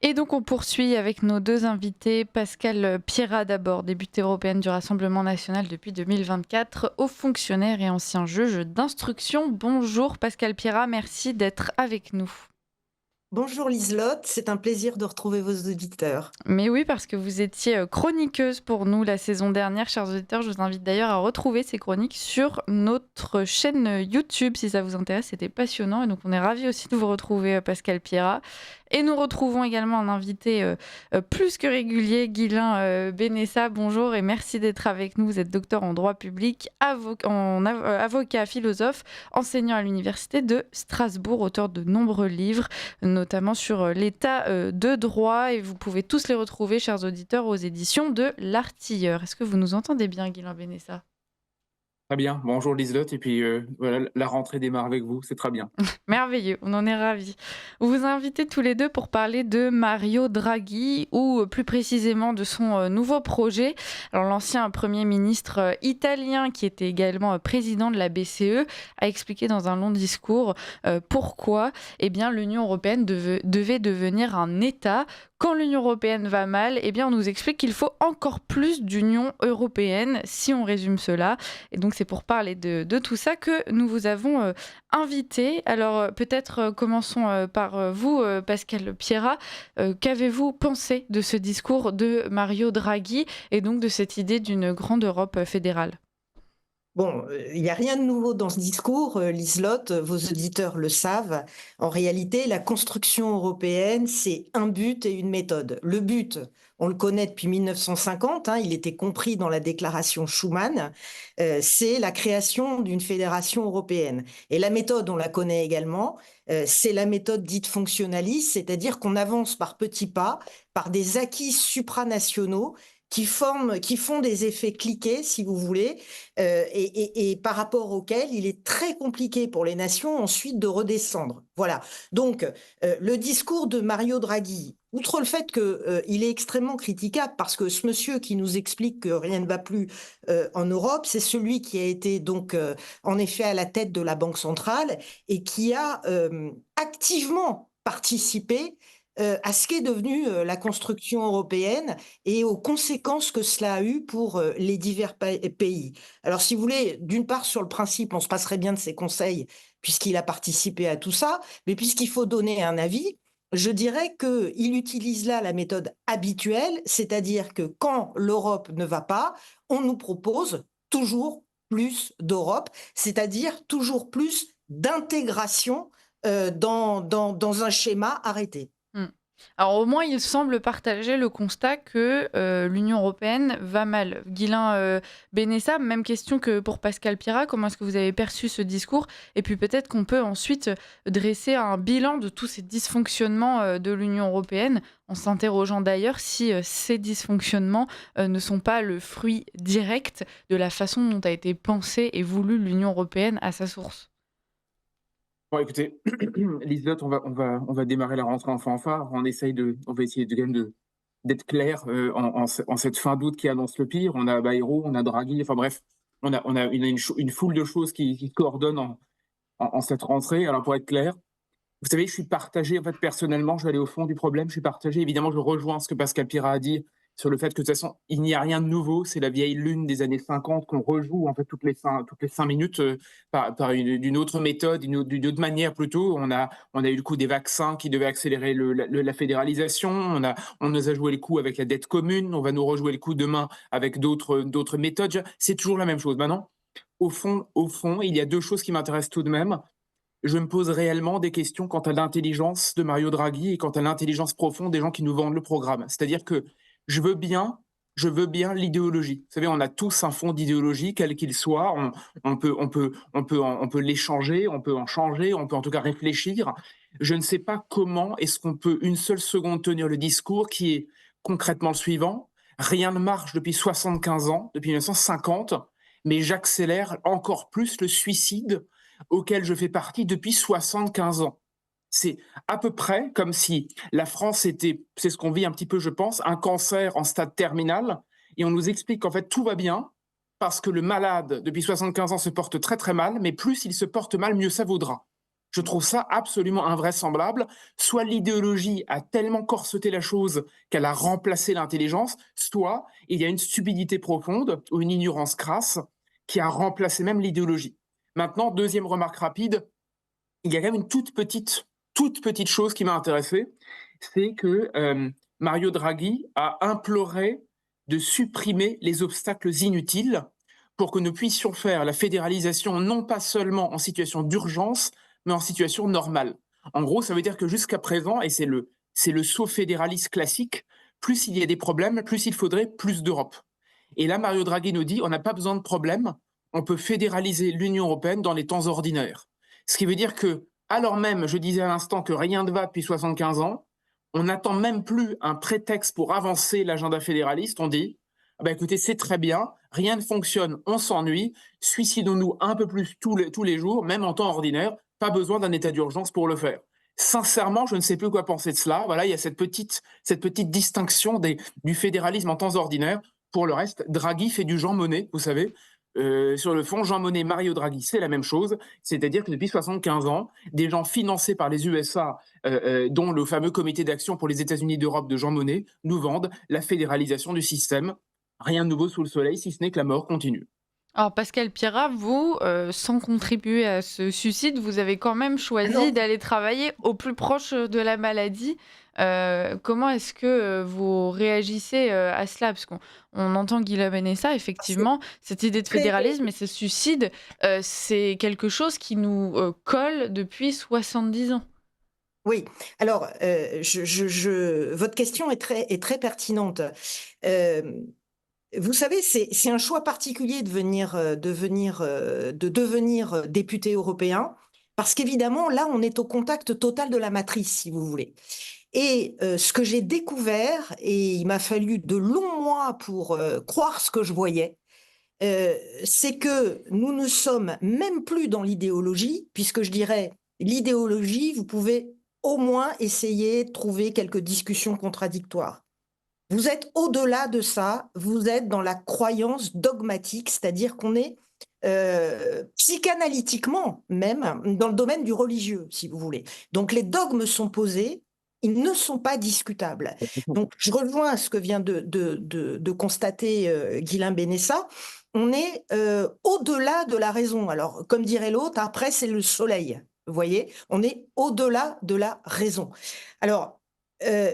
Et donc on poursuit avec nos 2 invités, Pascale Pierrat d'abord, députée européenne du Rassemblement national depuis 2024, haut fonctionnaire et ancien juge d'instruction. Bonjour Pascale Pierrat, merci d'être avec nous. Bonjour Liselotte, c'est un plaisir de retrouver vos auditeurs. Mais oui, parce que vous étiez chroniqueuse pour nous la saison dernière, chers auditeurs. Je vous invite d'ailleurs à retrouver ces chroniques sur notre chaîne YouTube si ça vous intéresse. C'était passionnant et donc on est ravis aussi de vous retrouver, Pascal Pierrat. Et nous retrouvons également un invité plus que régulier, Guylain Benessa. Bonjour et merci d'être avec nous. Vous êtes docteur en droit public, avocat, philosophe, enseignant à l'université de Strasbourg, auteur de nombreux livres, notamment sur l'état de droit. Et vous pouvez tous les retrouver, chers auditeurs, aux éditions de L'Artilleur. Est-ce que vous nous entendez bien, Guylain Benessa? Très bien. Bonjour Liselotte et puis, voilà, la rentrée démarre avec vous, c'est très bien. Merveilleux, on en est ravis. Vous vous invitez tous les deux pour parler de Mario Draghi ou plus précisément de son nouveau projet. Alors l'ancien Premier ministre italien qui était également président de la BCE a expliqué dans un long discours pourquoi eh bien, l'Union européenne devait devenir un État. Quand l'Union européenne va mal, eh bien, on nous explique qu'il faut encore plus d'Union européenne si on résume cela. Et donc c'est pour parler de tout ça que nous vous avons invité. Alors peut-être commençons par vous, Pascal Pierrat. Qu'avez-vous pensé de ce discours de Mario Draghi et donc de cette idée d'une grande Europe fédérale? Bon, il n'y a rien de nouveau dans ce discours, Liselotte, vos auditeurs le savent. En réalité, la construction européenne, c'est un but et une méthode. Le but, on le connaît depuis 1950, hein, il était compris dans la déclaration Schuman, c'est la création d'une fédération européenne. Et la méthode, on la connaît également, c'est la méthode dite fonctionnaliste, c'est-à-dire qu'on avance par petits pas, par des acquis supranationaux qui font des effets cliquets, si vous voulez, et par rapport auquel il est très compliqué pour les nations ensuite de redescendre. Voilà. Donc, le discours de Mario Draghi, outre le fait qu'il est extrêmement critiquable, parce que ce monsieur qui nous explique que rien ne va plus en Europe, c'est celui qui a été donc en effet à la tête de la Banque centrale et qui a activement participé à ce qu'est devenu la construction européenne et aux conséquences que cela a eu pour les divers pays. Alors, si vous voulez, d'une part, sur le principe, on se passerait bien de ses conseils puisqu'il a participé à tout ça, mais puisqu'il faut donner un avis, je dirais qu'il utilise là la méthode habituelle, c'est-à-dire que quand l'Europe ne va pas, on nous propose toujours plus d'Europe, c'est-à-dire toujours plus d'intégration dans un schéma arrêté. Mmh. Alors au moins, il semble partager le constat que l'Union européenne va mal. Guylain Benessa, même question que pour Pascal Pierrat. Comment est-ce que vous avez perçu ce discours? Et puis peut-être qu'on peut ensuite dresser un bilan de tous ces dysfonctionnements de l'Union européenne, en s'interrogeant d'ailleurs si ces dysfonctionnements ne sont pas le fruit direct de la façon dont a été pensée et voulue l'Union européenne à sa source. Bon écoutez, Liselotte, on va démarrer la rentrée en fanfare. On va essayer de quand même d'être clair, en cette fin d'août qui annonce le pire. On a Bayrou, on a Draghi, enfin bref, une foule de choses qui coordonnent en cette rentrée. Alors pour être clair, vous savez, je suis partagé, en fait, personnellement, je vais aller au fond du problème, je suis partagé. Évidemment, je rejoins ce que Pascal Pirrat a dit sur le fait que, de toute façon, il n'y a rien de nouveau. C'est la vieille lune des années 50 qu'on rejoue, en fait, toutes les 5 minutes, par d'une autre méthode, d'une autre manière plutôt. On a eu le coup des vaccins qui devaient accélérer la fédéralisation. On nous a joué le coup avec la dette commune. On va nous rejouer le coup demain avec d'autres méthodes. C'est toujours la même chose. Maintenant, au fond, il y a deux choses qui m'intéressent tout de même. Je me pose réellement des questions quant à l'intelligence de Mario Draghi et quant à l'intelligence profonde des gens qui nous vendent le programme. C'est-à-dire que je veux bien, je veux bien l'idéologie. Vous savez, on a tous un fond d'idéologie, quel qu'il soit. On peut l'échanger, on peut en changer, on peut en tout cas réfléchir. Je ne sais pas comment est-ce qu'on peut une seule seconde tenir le discours qui est concrètement le suivant. Rien ne marche depuis 75 ans, depuis 1950, mais j'accélère encore plus le suicide auquel je fais partie depuis 75 ans. C'est à peu près comme si la France était, c'est ce qu'on vit un petit peu, je pense, un cancer en stade terminal, et on nous explique qu'en fait tout va bien, parce que le malade, depuis 75 ans, se porte très très mal, mais plus il se porte mal, mieux ça vaudra. Je trouve ça absolument invraisemblable. Soit l'idéologie a tellement corseté la chose qu'elle a remplacé l'intelligence, soit il y a une stupidité profonde ou une ignorance crasse qui a remplacé même l'idéologie. Maintenant, deuxième remarque rapide, il y a quand même une toute petite chose qui m'a intéressé, c'est que Mario Draghi a imploré de supprimer les obstacles inutiles pour que nous puissions faire la fédéralisation non pas seulement en situation d'urgence, mais en situation normale. En gros, ça veut dire que jusqu'à présent, et c'est le saut fédéraliste classique, plus il y a des problèmes, plus il faudrait plus d'Europe. Et là, Mario Draghi nous dit, on n'a pas besoin de problème, on peut fédéraliser l'Union européenne dans les temps ordinaires. Ce qui veut dire que, alors même, je disais à l'instant que rien ne va depuis 75 ans, on n'attend même plus un prétexte pour avancer l'agenda fédéraliste. On dit, ah ben écoutez, c'est très bien, rien ne fonctionne, on s'ennuie, suicidons-nous un peu plus tous les jours, même en temps ordinaire, pas besoin d'un état d'urgence pour le faire. Sincèrement, je ne sais plus quoi penser de cela. Voilà, il y a cette petite distinction du fédéralisme en temps ordinaire. Pour le reste, Draghi fait du Jean Monnet, vous savez. Sur le fond, Jean Monnet, Mario Draghi, c'est la même chose. C'est-à-dire que depuis 75 ans, des gens financés par les USA, dont le fameux comité d'action pour les États-Unis d'Europe de Jean Monnet, nous vendent la fédéralisation du système. Rien de nouveau sous le soleil, si ce n'est que la mort continue. Alors Pascal Pierrat, vous, sans contribuer à ce suicide, vous avez quand même choisi Non, d'aller travailler au plus proche de la maladie. Comment est-ce que vous réagissez à cela? Parce qu'on entend Guillaume Benessa, c'est effectivement, cette idée de très. fédéralisme et ce suicide, c'est quelque chose qui nous colle depuis 70 ans. Oui, alors, votre question est très pertinente. Euh, Vous savez, c'est un choix particulier de devenir député européen, parce qu'évidemment, là, on est au contact total de la matrice, si vous voulez. Et ce que j'ai découvert, et il m'a fallu de longs mois pour croire ce que je voyais, c'est que nous ne sommes même plus dans l'idéologie, puisque je dirais, l'idéologie, vous pouvez au moins essayer de trouver quelques discussions contradictoires. Vous êtes au-delà de ça, vous êtes dans la croyance dogmatique, c'est-à-dire qu'on est psychanalytiquement même dans le domaine du religieux, si vous voulez. Donc les dogmes sont posés, ils ne sont pas discutables. Donc je rejoins ce que vient de constater Ghislain Benessa, on est au-delà de la raison. Alors comme dirait l'autre, après c'est le soleil, vous voyez, on est au-delà de la raison. Alors, euh,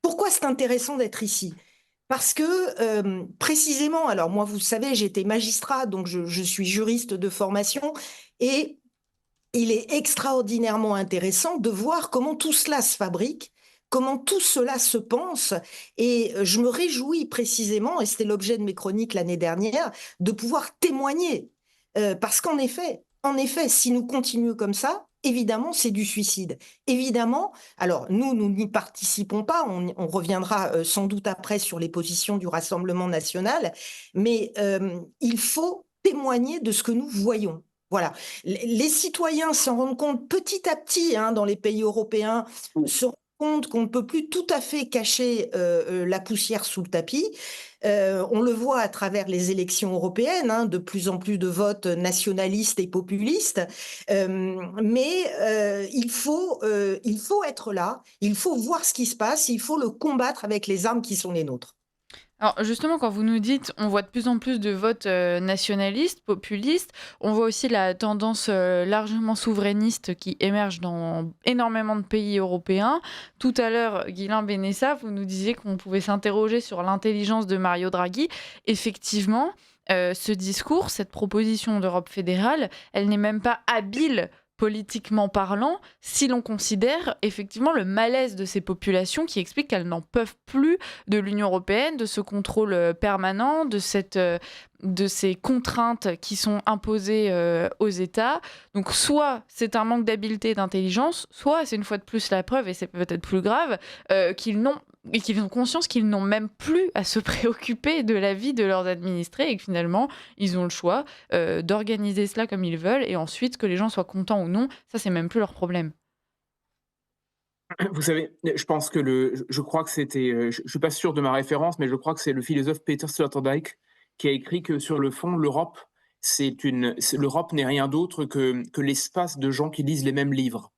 pourquoi c'est intéressant d'être ici? Parce que précisément, alors moi, vous savez, j'étais magistrat, donc je suis juriste de formation, et il est extraordinairement intéressant de voir comment tout cela se fabrique, comment tout cela se pense, et je me réjouis précisément, et c'était l'objet de mes chroniques l'année dernière, de pouvoir témoigner. Parce en effet, si nous continuons comme ça, évidemment, c'est du suicide. Évidemment, alors nous n'y participons pas, on reviendra sans doute après sur les positions du Rassemblement national, mais il faut témoigner de ce que nous voyons. Voilà. Les citoyens s'en rendent compte petit à petit dans les pays européens, se rendent compte qu'on ne peut plus tout à fait cacher la poussière sous le tapis. On le voit à travers les élections européennes, de plus en plus de votes nationalistes et populistes. Mais il faut être là, il faut voir ce qui se passe, il faut le combattre avec les armes qui sont les nôtres. Alors justement, quand vous nous dites, on voit de plus en plus de votes nationalistes, populistes, on voit aussi la tendance largement souverainiste qui émerge dans énormément de pays européens. Tout à l'heure, Ghislain Benessa, vous nous disiez qu'on pouvait s'interroger sur l'intelligence de Mario Draghi. Effectivement, ce discours, cette proposition d'Europe fédérale, elle n'est même pas habile politiquement parlant, si l'on considère effectivement le malaise de ces populations qui expliquent qu'elles n'en peuvent plus de l'Union européenne, de ce contrôle permanent, de ces contraintes qui sont imposées aux États. Donc soit c'est un manque d'habileté et d'intelligence, soit c'est une fois de plus la preuve, et c'est peut-être plus grave, qu'ils ont conscience qu'ils n'ont même plus à se préoccuper de la vie de leurs administrés et que finalement, ils ont le choix d'organiser cela comme ils veulent et ensuite que les gens soient contents ou non, ça c'est même plus leur problème. Vous savez, je pense que je crois que c'était, je suis pas sûr de ma référence, mais je crois que c'est le philosophe Peter Sloterdijk qui a écrit que sur le fond, l'Europe l'Europe n'est rien d'autre que l'espace de gens qui lisent les mêmes livres.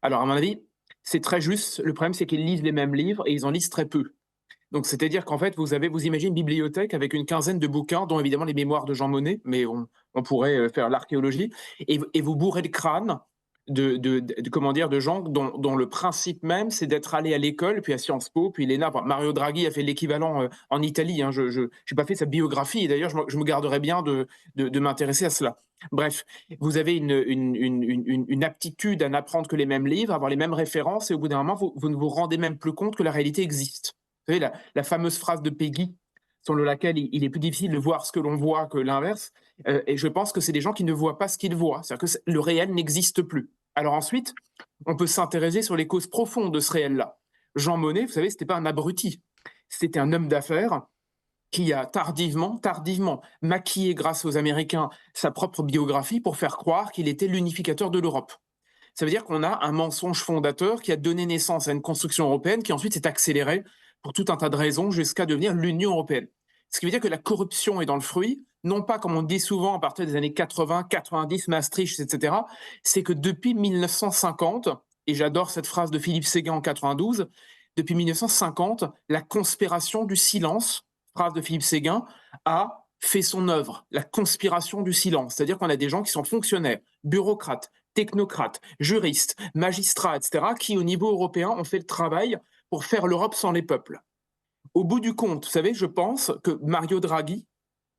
Alors, à mon avis, c'est très juste. Le problème, c'est qu'ils lisent les mêmes livres et ils en lisent très peu. Donc, c'est-à-dire qu'en fait, vous imaginez une bibliothèque avec une quinzaine de bouquins, dont évidemment les mémoires de Jean Monnet, mais on pourrait faire l'archéologie, et vous bourrez le crâne comment dire, de gens dont le principe même, c'est d'être allé à l'école, puis à Sciences Po, puis l'ENA. Mario Draghi a fait l'équivalent en Italie. Hein. Je n'ai pas fait sa biographie, et d'ailleurs, je me garderais bien de m'intéresser à cela. Bref, vous avez une aptitude à n'apprendre que les mêmes livres, avoir les mêmes références, et au bout d'un moment, vous ne vous rendez même plus compte que la réalité existe. Vous savez, la fameuse phrase de Peggy, selon laquelle il est plus difficile de voir ce que l'on voit que l'inverse, et je pense que c'est des gens qui ne voient pas ce qu'ils voient, c'est-à-dire que le réel n'existe plus. Alors ensuite, on peut s'intéresser sur les causes profondes de ce réel-là. Jean Monnet, vous savez, ce n'était pas un abruti, c'était un homme d'affaires qui a tardivement maquillé, grâce aux Américains, sa propre biographie pour faire croire qu'il était l'unificateur de l'Europe. Ça veut dire qu'on a un mensonge fondateur qui a donné naissance à une construction européenne qui ensuite s'est accélérée pour tout un tas de raisons jusqu'à devenir l'Union européenne. Ce qui veut dire que la corruption est dans le fruit, non pas comme on dit souvent à partir des années 80, 90, Maastricht, etc. C'est que depuis 1950, et j'adore cette phrase de Philippe Séguin en 92, depuis 1950, la conspiration du silence, phrase de Philippe Séguin, a fait son œuvre, la conspiration du silence. C'est-à-dire qu'on a des gens qui sont fonctionnaires, bureaucrates, technocrates, juristes, magistrats, etc., qui au niveau européen ont fait le travail pour faire l'Europe sans les peuples. Au bout du compte, vous savez, je pense que Mario Draghi,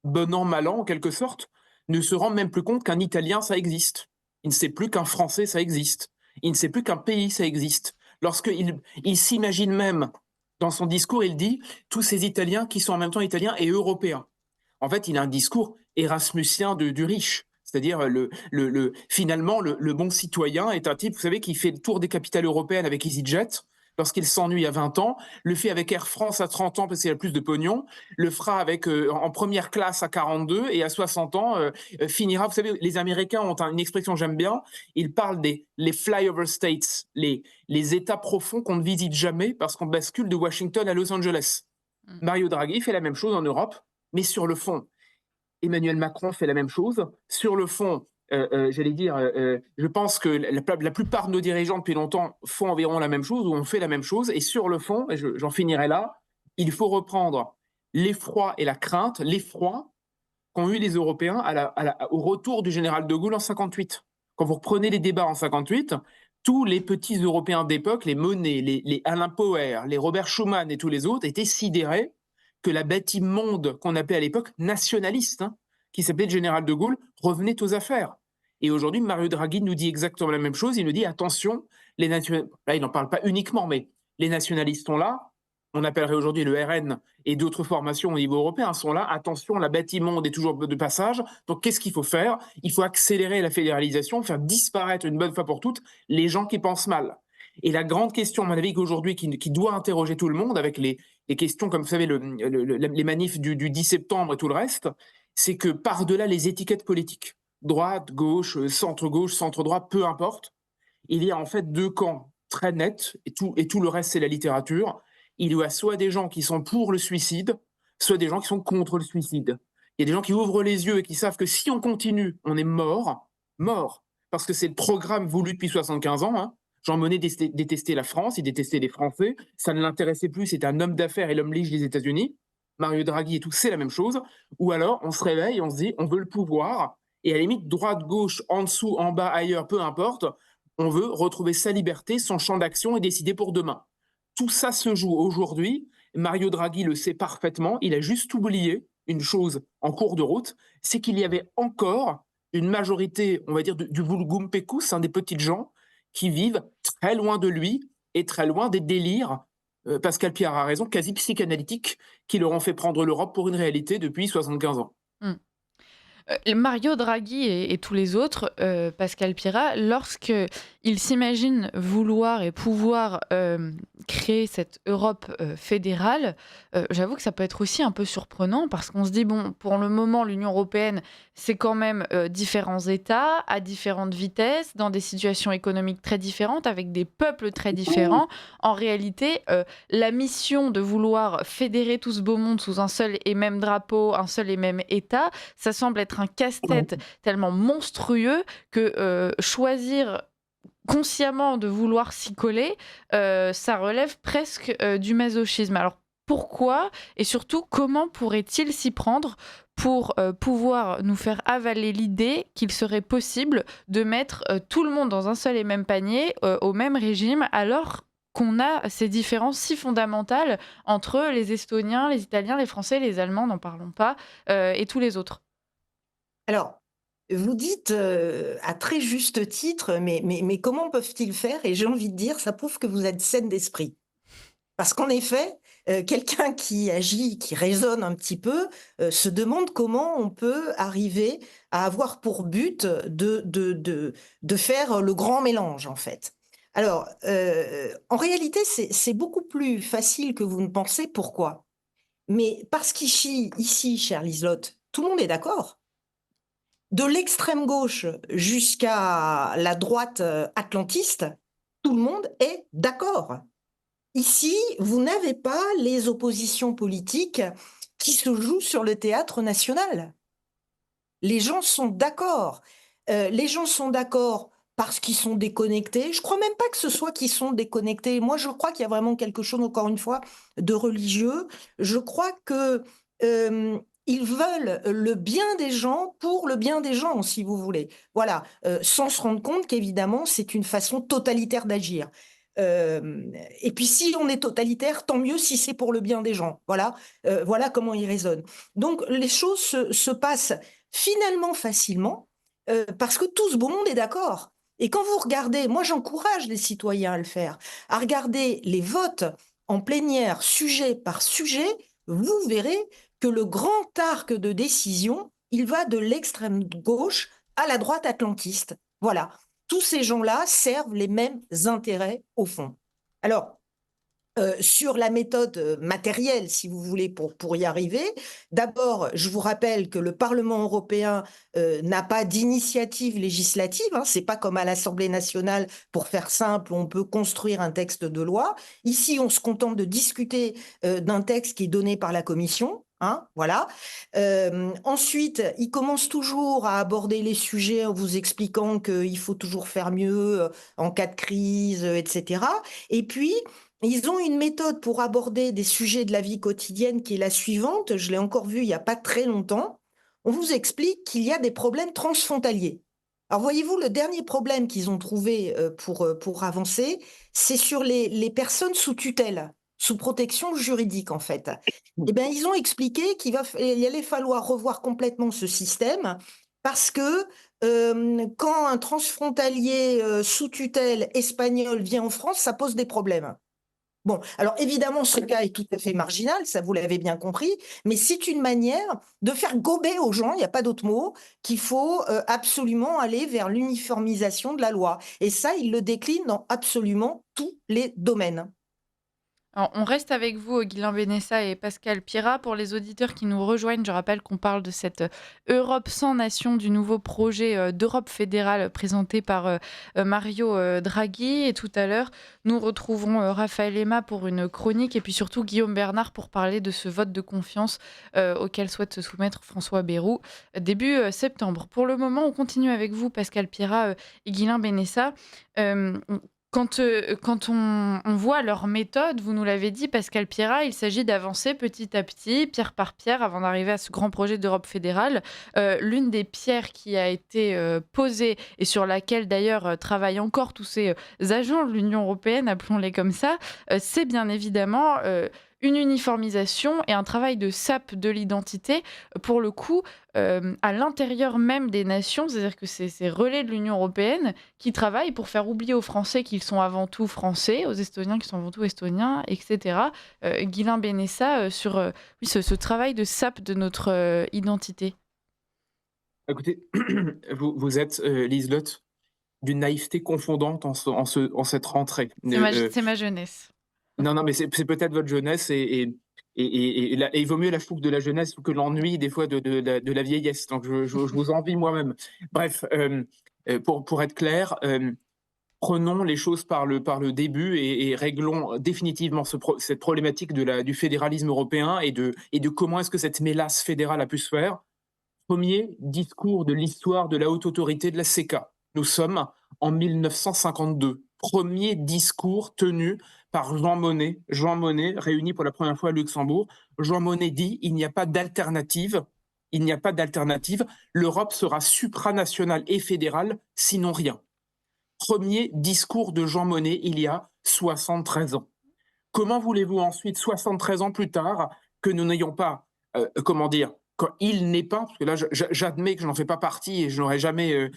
bon an, mal an, en quelque sorte, ne se rend même plus compte qu'un Italien, ça existe. Il ne sait plus qu'un Français, ça existe. Il ne sait plus qu'un pays, ça existe. Lorsqu'il s'imagine même, dans son discours, il dit « tous ces Italiens qui sont en même temps Italiens et Européens ». En fait, il a un discours érasmusien du riche. C'est-à-dire, finalement, le bon citoyen est un type, vous savez, qui fait le tour des capitales européennes avec EasyJet, lorsqu'il s'ennuie à 20 ans, le fait avec Air France à 30 ans parce qu'il a plus de pognon, le fera en première classe à 42 et à 60 ans finira. Vous savez, les Américains ont une expression que j'aime bien, ils parlent les flyover states, les États profonds qu'on ne visite jamais parce qu'on bascule de Washington à Los Angeles. Mario Draghi fait la même chose en Europe, mais sur le fond. Emmanuel Macron fait la même chose. Sur le fond, je pense que la plupart de nos dirigeants depuis longtemps font environ la même chose ou ont fait la même chose. Et sur le fond, et j'en finirai là, il faut reprendre l'effroi et la crainte, l'effroi qu'ont eu les Européens au retour du général de Gaulle en 58. Quand vous reprenez les débats en 58, tous les petits Européens d'époque, les Monnet, les Alain Poher, les Robert Schuman et tous les autres étaient sidérés que la bête immonde qu'on appelait à l'époque nationaliste, qui s'appelait le général de Gaulle, revenait aux affaires. Et aujourd'hui, Mario Draghi nous dit exactement la même chose. Il nous dit, attention, là, il n'en parle pas uniquement, mais les nationalistes sont là. On appellerait aujourd'hui le RN et d'autres formations au niveau européen sont là. Attention, la bête immonde est toujours de passage. Donc, qu'est-ce qu'il faut faire? Il faut accélérer la fédéralisation, faire disparaître une bonne fois pour toutes les gens qui pensent mal. Et la grande question, à mon avis, qu'aujourd'hui, qui doit interroger tout le monde avec les questions, comme vous savez, les manifs du 10 septembre et tout le reste, c'est que par-delà les étiquettes politiques, droite, gauche, centre-droit, peu importe, il y a en fait deux camps très nets, et tout le reste, c'est la littérature. Il y a soit des gens qui sont pour le suicide, soit des gens qui sont contre le suicide. Il y a des gens qui ouvrent les yeux et qui savent que si on continue, on est mort, parce que c'est le programme voulu depuis 75 ans, Jean Monnet détestait la France, il détestait les Français, ça ne l'intéressait plus, c'était un homme d'affaires et l'homme lige des États-Unis. Mario Draghi et tout, c'est la même chose. Ou alors, on se réveille et on se dit, on veut le pouvoir, et à la limite, droite, gauche, en dessous, en bas, ailleurs, peu importe, on veut retrouver sa liberté, son champ d'action et décider pour demain. Tout ça se joue aujourd'hui. Mario Draghi le sait parfaitement, il a juste oublié une chose en cours de route, c'est qu'il y avait encore une majorité, on va dire, du vulgum pecus, des petites gens, qui vivent très loin de lui et très loin des délires, Pascal Pierre a raison, quasi psychanalytiques, qui leur ont fait prendre l'Europe pour une réalité depuis 75 ans. Mario Draghi et tous les autres, Pascal Pierrat, lorsqu'ils s'imaginent vouloir et pouvoir créer cette Europe fédérale, j'avoue que ça peut être aussi un peu surprenant parce qu'on se dit, bon, pour le moment, l'Union européenne, c'est quand même différents États à différentes vitesses, dans des situations économiques très différentes, avec des peuples très différents. En réalité, la mission de vouloir fédérer tout ce beau monde sous un seul et même drapeau, un seul et même État, ça semble être être un casse-tête tellement monstrueux que choisir consciemment de vouloir s'y coller, ça relève presque du masochisme. Alors pourquoi et surtout comment pourrait-il s'y prendre pour pouvoir nous faire avaler l'idée qu'il serait possible de mettre tout le monde dans un seul et même panier, au même régime, alors qu'on a ces différences si fondamentales entre les Estoniens, les Italiens, les Français, les Allemands, n'en parlons pas, et tous les autres. Alors, vous dites à très juste titre, mais comment peuvent-ils faire? Et j'ai envie de dire, ça prouve que vous êtes saine d'esprit. Parce qu'en effet, quelqu'un qui agit, qui raisonne un petit peu, se demande comment on peut arriver à avoir pour but de faire le grand mélange, en fait. Alors, en réalité, c'est beaucoup plus facile que vous ne pensez. Pourquoi? Mais parce qu'ici, chère Liselotte, tout le monde est d'accord. De l'extrême gauche jusqu'à la droite atlantiste, tout le monde est d'accord. Ici, vous n'avez pas les oppositions politiques qui se jouent sur le théâtre national. Les gens sont d'accord. Les gens sont d'accord parce qu'ils sont déconnectés. Je crois même pas que ce soit qu'ils sont déconnectés. Moi, je crois qu'il y a vraiment quelque chose, encore une fois, de religieux. Je crois que ils veulent le bien des gens pour le bien des gens, si vous voulez. Voilà, sans se rendre compte qu'évidemment, c'est une façon totalitaire d'agir. Et puis, si on est totalitaire, tant mieux si c'est pour le bien des gens. Voilà, voilà comment ils raisonnent. Donc, les choses se passent finalement facilement, parce que tout ce beau monde est d'accord. Et quand vous regardez, moi j'encourage les citoyens à le faire, à regarder les votes en plénière, sujet par sujet, vous verrez que le grand arc de décision, il va de l'extrême gauche à la droite atlantiste. Voilà. Tous ces gens-là servent les mêmes intérêts au fond. Alors, sur la méthode matérielle, si vous voulez, pour y arriver. D'abord, je vous rappelle que le Parlement européen n'a pas d'initiative législative. Hein, c'est pas comme à l'Assemblée nationale, pour faire simple, on peut construire un texte de loi. Ici, on se contente de discuter d'un texte qui est donné par la Commission. Hein, voilà. Ensuite, il commence toujours à aborder les sujets en vous expliquant qu'il faut toujours faire mieux en cas de crise, etc. Et puis, ils ont une méthode pour aborder des sujets de la vie quotidienne qui est la suivante. Je l'ai encore vue il n'y a pas très longtemps. On vous explique qu'il y a des problèmes transfrontaliers. Alors, voyez-vous, le dernier problème qu'ils ont trouvé pour avancer, c'est sur les personnes sous tutelle, sous protection juridique, en fait. Eh bien, ils ont expliqué il allait falloir revoir complètement ce système parce que quand un transfrontalier sous tutelle espagnol vient en France, ça pose des problèmes. Bon, alors évidemment, ce cas est tout à fait marginal, ça vous l'avez bien compris, mais c'est une manière de faire gober aux gens, il n'y a pas d'autre mot, qu'il faut absolument aller vers l'uniformisation de la loi. Et ça, il le décline dans absolument tous les domaines. Alors, on reste avec vous, Guilain Benessa et Pascal Pirat. Pour les auditeurs qui nous rejoignent, je rappelle qu'on parle de cette Europe sans nation, du nouveau projet d'Europe fédérale présenté par Mario Draghi. Et tout à l'heure, nous retrouverons Raphaël Emma pour une chronique et puis surtout Guillaume Bernard pour parler de ce vote de confiance auquel souhaite se soumettre François Bayrou début septembre. Pour le moment, on continue avec vous, Pascal Pirat et Guilain Benessa. Quand on voit leur méthode, vous nous l'avez dit, Pascal Pirat, il s'agit d'avancer petit à petit, pierre par pierre, avant d'arriver à ce grand projet d'Europe fédérale. L'une des pierres qui a été posée et sur laquelle d'ailleurs travaillent encore tous ces agents de l'Union européenne, appelons-les comme ça, c'est bien évidemment une uniformisation et un travail de sape de l'identité, pour le coup, à l'intérieur même des nations. C'est-à-dire que c'est ces relais de l'Union européenne qui travaillent pour faire oublier aux Français qu'ils sont avant tout Français, aux Estoniens qu'ils sont avant tout Estoniens, etc. Guilain Benessa, sur oui, ce travail de sape de notre identité. Écoutez, vous êtes, Liselotte, d'une naïveté confondante en cette rentrée. C'est ma jeunesse. Non, non, mais c'est peut-être votre jeunesse et il vaut mieux la fougue de la jeunesse que l'ennui des fois de la vieillesse. Donc je vous envie moi-même. Bref, pour être clair, prenons les choses par le début et réglons définitivement cette problématique du fédéralisme européen et de comment est-ce que cette mélasse fédérale a pu se faire. Premier discours de l'histoire de la haute autorité de la CECA. Nous sommes en 1952. Premier discours tenu par Jean Monnet. Jean Monnet, réuni pour la première fois à Luxembourg. Jean Monnet dit: il n'y a pas d'alternative. Il n'y a pas d'alternative. L'Europe sera supranationale et fédérale, sinon rien. Premier discours de Jean Monnet il y a 73 ans. Comment voulez-vous ensuite, 73 ans plus tard, que nous n'ayons pas, comment dire, quand il n'est pas, parce que là j'admets que je n'en fais pas partie et je n'aurais jamais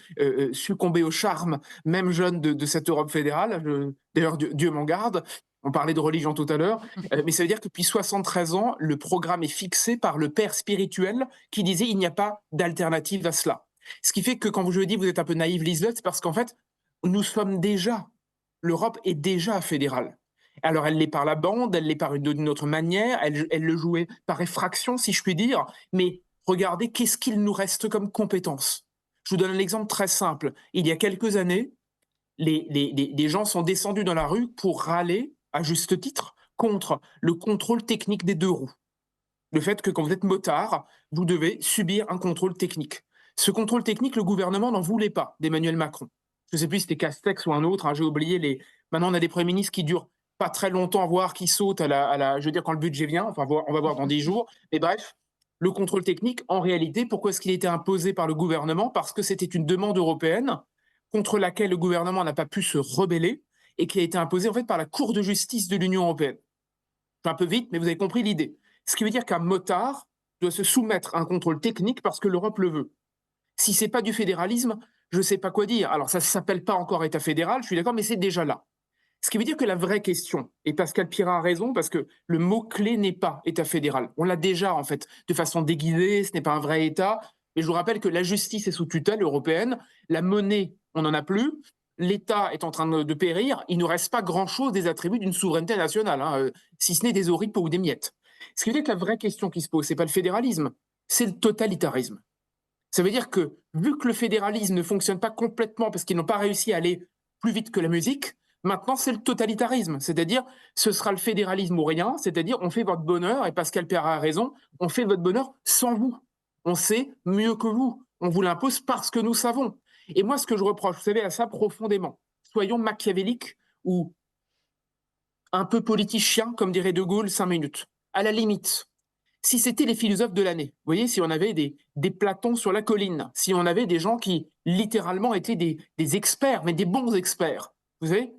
succombé au charme, même jeune, de cette Europe fédérale. D'ailleurs, Dieu m'en garde. On parlait de religion tout à l'heure, mais ça veut dire que depuis 73 ans, le programme est fixé par le père spirituel qui disait il n'y a pas d'alternative à cela. Ce qui fait que quand je dis vous êtes un peu naïve, Liselotte, c'est parce qu'en fait, l'Europe est déjà fédérale. Alors, elle l'est par la bande, elle l'est d'une autre manière, elle le jouait par effraction, si je puis dire, mais regardez, qu'est-ce qu'il nous reste comme compétence? Je vous donne un exemple très simple. Il y a quelques années, des gens sont descendus dans la rue pour râler, à juste titre, contre le contrôle technique des deux roues. Le fait que quand vous êtes motard, vous devez subir un contrôle technique. Ce contrôle technique, le gouvernement n'en voulait pas d'Emmanuel Macron. Je ne sais plus si c'était Castex ou un autre, hein, j'ai oublié. Maintenant, on a des premiers ministres qui durent pas très longtemps, voire qui sautent je veux dire, quand le budget vient. Enfin, on va voir dans 10 jours. Mais bref, le contrôle technique, en réalité, pourquoi est-ce qu'il a été imposé par le gouvernement? Parce que c'était une demande européenne contre laquelle le gouvernement n'a pas pu se rebeller et qui a été imposée en fait par la Cour de justice de l'Union européenne. Je vais un peu vite, mais vous avez compris l'idée. Ce qui veut dire qu'un motard doit se soumettre à un contrôle technique parce que l'Europe le veut. Si ce n'est pas du fédéralisme, je ne sais pas quoi dire. Alors, ça ne s'appelle pas encore État fédéral, je suis d'accord, mais c'est déjà là. Ce qui veut dire que la vraie question, et Pascal Pirard a raison, parce que le mot-clé n'est pas État fédéral. On l'a déjà, en fait, de façon déguisée, ce n'est pas un vrai État. Mais je vous rappelle que la justice est sous tutelle européenne, la monnaie, on n'en a plus, l'État est en train de périr, il ne reste pas grand-chose des attributs d'une souveraineté nationale, hein, si ce n'est des oripeaux ou des miettes. Ce qui veut dire que la vraie question qui se pose, ce n'est pas le fédéralisme, c'est le totalitarisme. Ça veut dire que, vu que le fédéralisme ne fonctionne pas complètement parce qu'ils n'ont pas réussi à aller plus vite que la musique, maintenant c'est le totalitarisme. C'est-à-dire, ce sera le fédéralisme ou rien, c'est-à-dire on fait votre bonheur, et Pascal Perra a raison, on fait votre bonheur sans vous. On sait mieux que vous. On vous l'impose parce que nous savons. Et moi, ce que je reproche, vous savez, à ça profondément, soyons machiavéliques ou un peu politiciens, comme dirait De Gaulle, 5 minutes. À la limite, si c'était les philosophes de l'année, vous voyez, si on avait des Platons sur la colline, si on avait des gens qui littéralement étaient des experts, mais des bons experts, vous savez,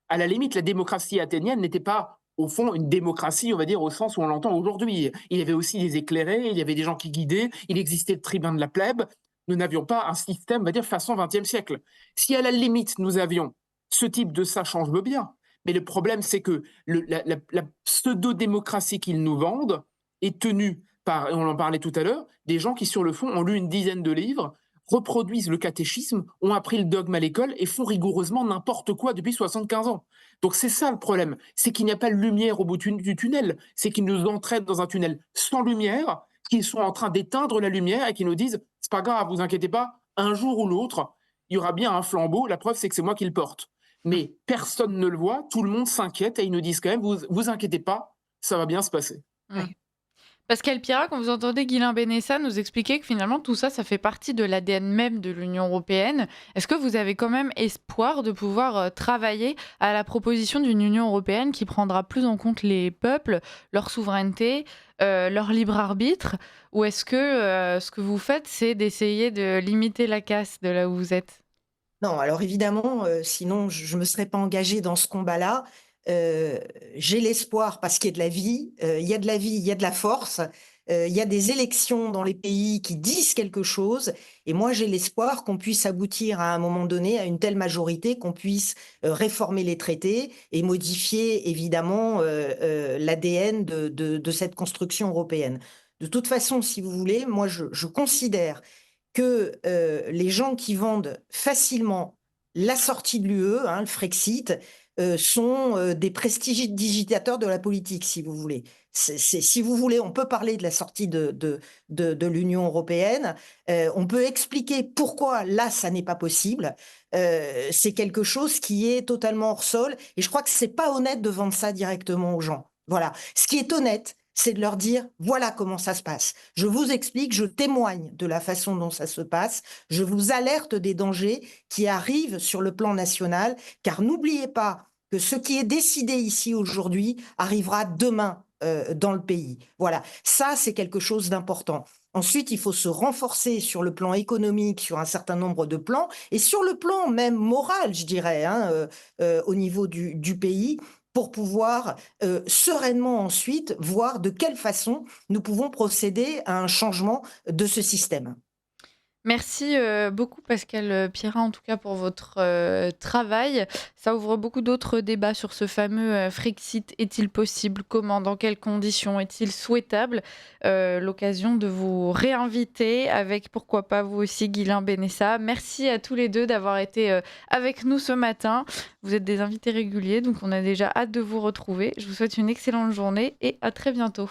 à la limite, la démocratie athénienne n'était pas, au fond, une démocratie, on va dire, au sens où on l'entend aujourd'hui. Il y avait aussi des éclairés, il y avait des gens qui guidaient, il existait le tribun de la plèbe. Nous n'avions pas un système, on va dire, façon XXe siècle. Si à la limite, nous avions ce type de ça, je veux bien. Mais le problème, c'est que la pseudo-démocratie qu'ils nous vendent est tenue par, on en parlait tout à l'heure, des gens qui, sur le fond, ont lu une dizaine de livres, reproduisent le catéchisme, ont appris le dogme à l'école et font rigoureusement n'importe quoi depuis 75 ans. Donc c'est ça le problème, c'est qu'il n'y a pas de lumière au bout du tunnel, c'est qu'ils nous entraînent dans un tunnel sans lumière, qu'ils sont en train d'éteindre la lumière et qu'ils nous disent « c'est pas grave, vous inquiétez pas, un jour ou l'autre, il y aura bien un flambeau, la preuve c'est que c'est moi qui le porte ». Mais personne ne le voit, tout le monde s'inquiète et ils nous disent quand même « vous inquiétez pas, ça va bien se passer ». Ouais. Pascal Pirard, quand vous entendez Guilain Benessa nous expliquer que finalement tout ça, ça fait partie de l'ADN même de l'Union européenne, est-ce que vous avez quand même espoir de pouvoir travailler à la proposition d'une Union européenne qui prendra plus en compte les peuples, leur souveraineté, leur libre arbitre, ou est-ce que ce que vous faites, c'est d'essayer de limiter la casse de là où vous êtes? Non, alors évidemment, sinon je ne me serais pas engagée dans ce combat-là. Heu, j'ai l'espoir parce qu'il y a de la vie, il y a de la vie, il y a de la force, il y a des élections dans les pays qui disent quelque chose et moi j'ai l'espoir qu'on puisse aboutir à un moment donné à une telle majorité qu'on puisse, réformer les traités et modifier évidemment, l'ADN de cette construction européenne. De toute façon, si vous voulez, moi je considère que, les gens qui vendent facilement la sortie de l'UE, hein, le Frexit, sont, des prestidigitateurs de la politique, si vous voulez. Si vous voulez, on peut parler de la sortie de l'Union européenne, on peut expliquer pourquoi là, ça n'est pas possible. C'est quelque chose qui est totalement hors sol et je crois que c'est pas honnête de vendre ça directement aux gens. Voilà. Ce qui est honnête, c'est de leur dire, voilà comment ça se passe. Je vous explique, je témoigne de la façon dont ça se passe, je vous alerte des dangers qui arrivent sur le plan national, car n'oubliez pas que ce qui est décidé ici aujourd'hui arrivera demain dans le pays. Voilà, ça c'est quelque chose d'important. Ensuite, il faut se renforcer sur le plan économique, sur un certain nombre de plans, et sur le plan même moral, je dirais, hein, au niveau du pays, pour pouvoir sereinement ensuite voir de quelle façon nous pouvons procéder à un changement de ce système. Merci, beaucoup Pascal, Pierrat, en tout cas pour votre, travail. Ça ouvre beaucoup d'autres débats sur ce fameux, Frexit. Est-il possible? Comment? Dans quelles conditions? Est-il souhaitable? L'occasion de vous réinviter avec, pourquoi pas, vous aussi, Guilain Benessa. Merci à tous les 2 d'avoir été, avec nous ce matin. Vous êtes des invités réguliers, donc on a déjà hâte de vous retrouver. Je vous souhaite une excellente journée et à très bientôt.